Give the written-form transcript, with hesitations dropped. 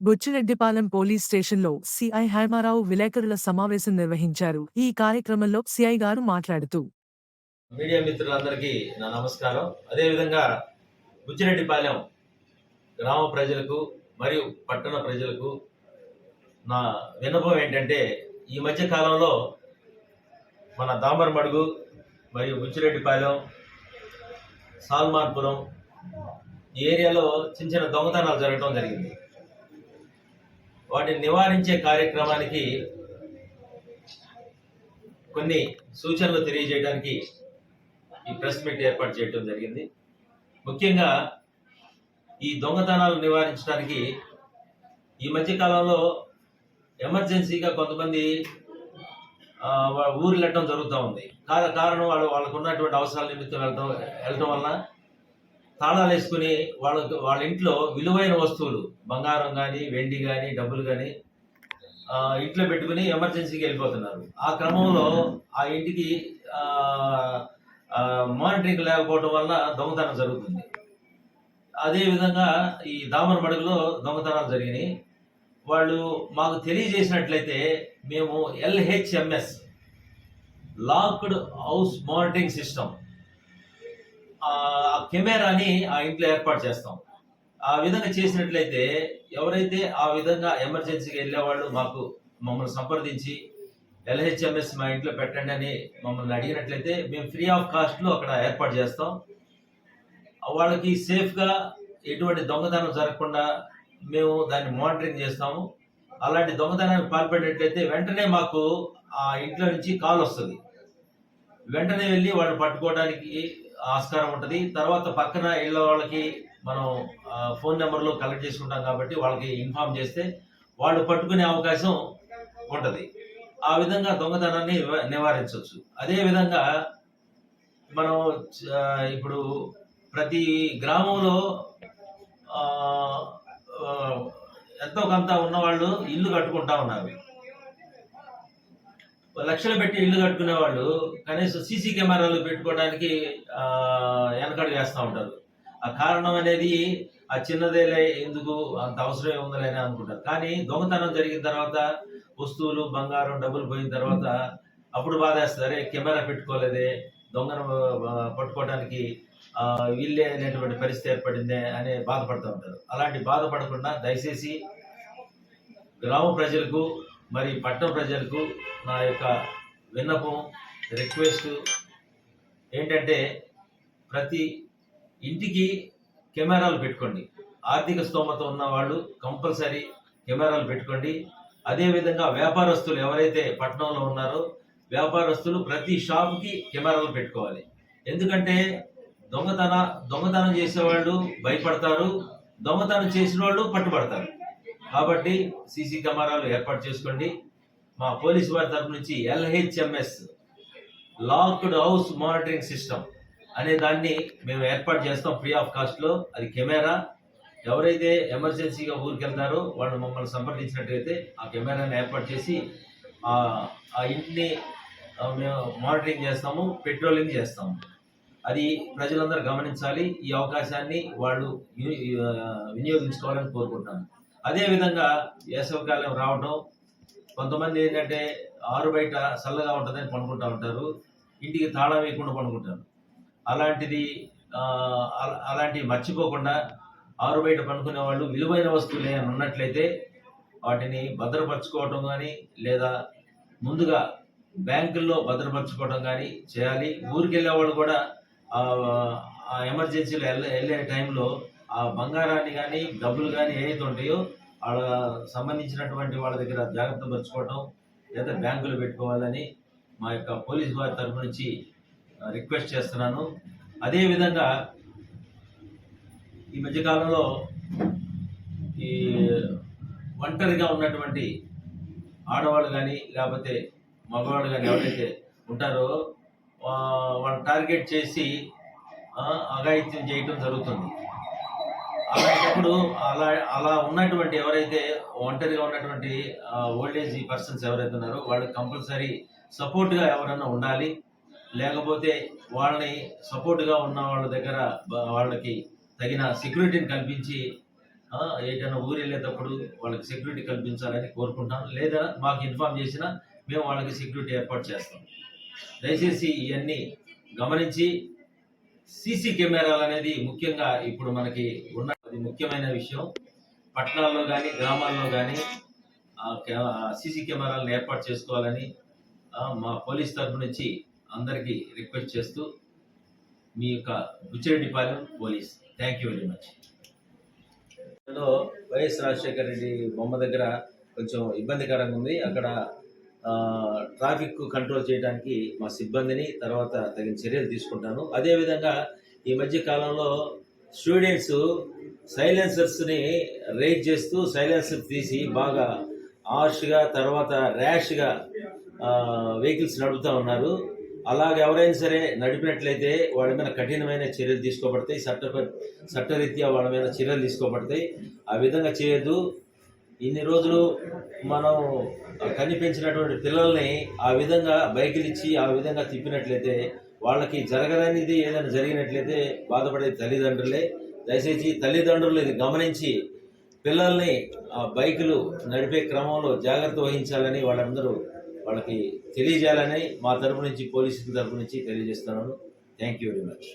Buchireddypalem police స్టేషన్లో CI Haima Rao విలేకరుల సమావేశం నిర్వహించారు. ఈ కార్యక్రమంలో సిఐ గారు మాట్లాడుతూ, మీడియా మిత్రులందరికీ నా నమస్కారం. అదేవిధంగా బుచ్చిరెడ్డిపాలెం గ్రామ ప్రజలకు మరియు పట్టణ ప్రజలకు నా విన్నపం ఏంటంటే, ఈ మధ్య కాలంలో మన దామరమడుగు మరియు బుచ్చిరెడ్డిపాలెం, సాల్మాన్పురం ఈ ఏరియాలో చిన్న చిన్న దొంగతనాలు జరగడం జరిగింది. వాటిని నివారించే కార్యక్రమానికి కొన్ని సూచనలు తెలియజేయడానికి ఈ ప్రెస్ మీట్ ఏర్పాటు చేయడం జరిగింది. ముఖ్యంగా ఈ దొంగతనాలు నివారించడానికి ఈ మధ్య కాలంలో ఎమర్జెన్సీగా కొంతమంది ఊరు వెళ్ళటం జరుగుతూ ఉంది. కారణం వాళ్ళకు ఉన్నటువంటి అవసరాల నిమిత్తం వెళ్ళటం వలన తాళాలు వేసుకుని వాళ్ళ ఇంట్లో విలువైన వస్తువులు, బంగారం కానీ, వెండి కానీ, డబ్బులు కానీ ఇంట్లో పెట్టుకుని ఎమర్జెన్సీకి వెళ్ళిపోతున్నారు. ఆ క్రమంలో ఆ ఇంటికి మానిటరింగ్ లేకపోవడం వల్ల దొంగతనం జరుగుతుంది. అదేవిధంగా ఈ దామరమడుగులో దొంగతనాలు జరిగినాయి. వాళ్ళు మాకు తెలియజేసినట్లయితే మేము LHMS locked house monitoring system కెమెరాని ఆ ఇంట్లో ఏర్పాటు చేస్తాం. ఆ విధంగా చేసినట్లయితే ఎవరైతే ఆ విధంగా ఎమర్జెన్సీకి వెళ్ళేవాళ్ళు మమ్మల్ని సంప్రదించి LHMS మా ఇంట్లో పెట్టండి అని మమ్మల్ని అడిగినట్లయితే మేము ఫ్రీ ఆఫ్ కాస్ట్లో అక్కడ ఏర్పాటు చేస్తాం. వాళ్ళకి సేఫ్గా ఎటువంటి దొంగతనం జరగకుండా మేము దాన్ని మానిటరింగ్ చేస్తాము. అలాంటి దొంగతనానికి పాల్పడినట్లయితే వెంటనే మాకు ఆ ఇంట్లో నుంచి కాల్ వస్తుంది. వెంటనే వెళ్ళి వాళ్ళు పట్టుకోవడానికి ఆస్కారం ఉంటుంది. తర్వాత పక్కన ఇళ్ళ వాళ్ళకి మనం ఫోన్ నెంబర్లో కలెక్ట్ చేసుకుంటాం కాబట్టి వాళ్ళకి ఇన్ఫార్మ్ చేస్తే వాళ్ళు పట్టుకునే అవకాశం ఉంటుంది. ఆ విధంగా దొంగతనాన్ని నివారించవచ్చు. అదేవిధంగా మనం ఇప్పుడు ప్రతి గ్రామంలో ఎంతో కొంత ఉన్నవాళ్ళు ఇల్లు కట్టుకుంటా ఉన్నారు. లక్షలు పెట్టి ఇల్లు కట్టుకునే వాళ్ళు కనీసం సీసీ కెమెరాలు పెట్టుకోవడానికి వెనకడు వేస్తూ ఉంటారు. ఆ కారణం అనేది ఆ చిన్నదేలే, ఎందుకు అంత అవసరం ఏముందని అనుకుంటారు. కానీ దొంగతనం జరిగిన తర్వాత వస్తువులు, బంగారం, డబ్బులు పోయిన తర్వాత అప్పుడు బాధేస్తుంది. అరే కెమెరా పెట్టుకోలేదే, దొంగను పట్టుకోవడానికి వీళ్ళే అనేటువంటి పరిస్థితి ఏర్పడిందే అని బాధపడుతూ ఉంటారు. అలాంటి బాధపడకుండా దయచేసి గ్రామ ప్రజలకు మరి పట్టణ ప్రజలకు నా యొక్క విన్నపం, రిక్వెస్ట్ ఏంటంటే, ప్రతి ఇంటికి కెమెరాలు పెట్టుకోండి. ఆర్థిక స్తోమత ఉన్న వాళ్ళు కంపల్సరీ కెమెరాలు పెట్టుకోండి. అదేవిధంగా వ్యాపారస్తులు ఎవరైతే పట్టణంలో ఉన్నారో వ్యాపారస్తులు ప్రతి షాప్కి కెమెరాలు పెట్టుకోవాలి. ఎందుకంటే దొంగతనం చేసేవాళ్ళు భయపడతారు, దొంగతనం చేసిన వాళ్ళు పట్టుబడతారు. కాబట్టి సీసీ కెమెరాలు ఏర్పాటు చేసుకోండి. మా పోలీసు వారి తరఫు నుంచి LHMS locked house monitoring system అనే దాన్ని మేము ఏర్పాటు చేస్తాం ఫ్రీ ఆఫ్ కాస్ట్లో. అది కెమెరా ఎవరైతే ఎమర్జెన్సీగా ఊరికి వెళ్తారో వాళ్ళు మమ్మల్ని సంప్రదించినట్లయితే ఆ కెమెరాని ఏర్పాటు చేసి ఆ ఇంటిని మేము మానిటరింగ్ చేస్తాము, పెట్రోలింగ్ చేస్తాము. అది ప్రజలందరూ గమనించాలి. ఈ అవకాశాన్ని వాళ్ళు వినియోగించుకోవాలని కోరుకుంటున్నాను. అదేవిధంగా వేసవికాలం రావడం, కొంతమంది ఏంటంటే ఆరు బయట చల్లగా ఉంటుందని పనుకుంటూ ఉంటారు, ఇంటికి తాళం వేయకుండా పనుకుంటారు. అలాంటివి మర్చిపోకుండా ఆరు బయట పనుకునే వాళ్ళు విలువైన వస్తువులు ఏమైనా ఉన్నట్లయితే వాటిని భద్రపరచుకోవడం కానీ, లేదా ముందుగా బ్యాంకుల్లో భద్రపరచుకోవడం కానీ చేయాలి. ఊరికి వెళ్ళే వాళ్ళు కూడా ఆ ఎమర్జెన్సీలో వెళ్ళే టైంలో ఆ బంగారాన్ని కానీ, డబ్బులు కానీ ఏవైతే ఉంటాయో వాళ్ళ సంబంధించినటువంటి వాళ్ళ దగ్గర జాగ్రత్త పరచుకోవటం, లేదా బ్యాంకులు పెట్టుకోవాలని మా యొక్క పోలీసు వారి తరఫు నుంచి రిక్వెస్ట్ చేస్తున్నాను. అదేవిధంగా ఈ మధ్యకాలంలో ఈ ఒంటరిగా ఉన్నటువంటి ఆడవాళ్ళు కానీ, లేకపోతే మగవాళ్ళు కానీ ఎవరైతే ఉంటారో వాళ్ళు టార్గెట్ చేసి అఘాయిత్యం చేయటం జరుగుతుంది. అలాంటప్పుడు అలా ఉన్నటువంటి ఎవరైతే ఒంటరిగా ఉన్నటువంటి ఓల్డేజ్ పర్సన్స్ ఎవరైతే ఉన్నారో వాళ్ళకి కంపల్సరీ సపోర్ట్గా ఎవరైనా ఉండాలి. లేకపోతే వాళ్ళని సపోర్ట్గా ఉన్న వాళ్ళ దగ్గర వాళ్ళకి తగిన సెక్యూరిటీని కల్పించి ఏదైనా ఊరు వెళ్ళేటప్పుడు వాళ్ళకి సెక్యూరిటీ కల్పించాలని కోరుకుంటాం. లేదా మాకు ఇన్ఫార్మ్ చేసినా మేము వాళ్ళకి సెక్యూరిటీ ఏర్పాటు చేస్తాం. దయచేసి ఇవన్నీ గమనించి సీసీ కెమెరాలు అనేది ముఖ్యంగా ఇప్పుడు మనకి ఉన్న ముఖ్యమైన విషయం. పట్టణాల్లో కానీ గ్రామాల్లో కానీ సీసీ కెమెరాలను ఏర్పాటు చేసుకోవాలని మా పోలీస్ తరఫు నుంచి అందరికీ రిక్వెస్ట్ చేస్తూ మీ యొక్క Buchireddypalem police. Thank you very much. YS Rajasekhara Reddy బొమ్మ దగ్గర కొంచెం ఇబ్బందికరంగా ఉంది. అక్కడ ట్రాఫిక్ కంట్రోల్ చేయడానికి మా సిబ్బందిని తర్వాత తగిన చర్యలు తీసుకుంటాను. అదేవిధంగా ఈ మధ్య కాలంలో స్టూడెంట్స్ సైలెన్సర్స్ని రేజ్ చేస్తూ సైలెన్సర్ తీసి బాగా హార్ష్గా తర్వాత ర్యాష్గా వెహికల్స్ నడుపుతూ ఉన్నారు. అలాగే ఎవరైనా సరే నడిపినట్లయితే వాళ్ళ మీద కఠినమైన చర్యలు తీసుకోబడతాయి. చట్టరీత్యా వాళ్ళ మీద చర్యలు తీసుకోబడతాయి. ఆ విధంగా చేయొద్దు. ఇన్ని రోజులు మనం కనిపించినటువంటి పిల్లల్ని ఆ విధంగా బైకులు ఇచ్చి ఆ విధంగా తిప్పినట్లయితే వాళ్ళకి జరగదనేది ఏదైనా జరిగినట్లయితే బాధపడే తల్లిదండ్రులే. దయచేసి తల్లిదండ్రులు ఇది గమనించి పిల్లల్ని ఆ బైకులు నడిపే క్రమంలో జాగ్రత్త వహించాలని వాళ్ళకి తెలియజేయాలని మా తరపు నుంచి పోలీసుల తరపు నుంచి తెలియజేస్తున్నాను. Thank you very much.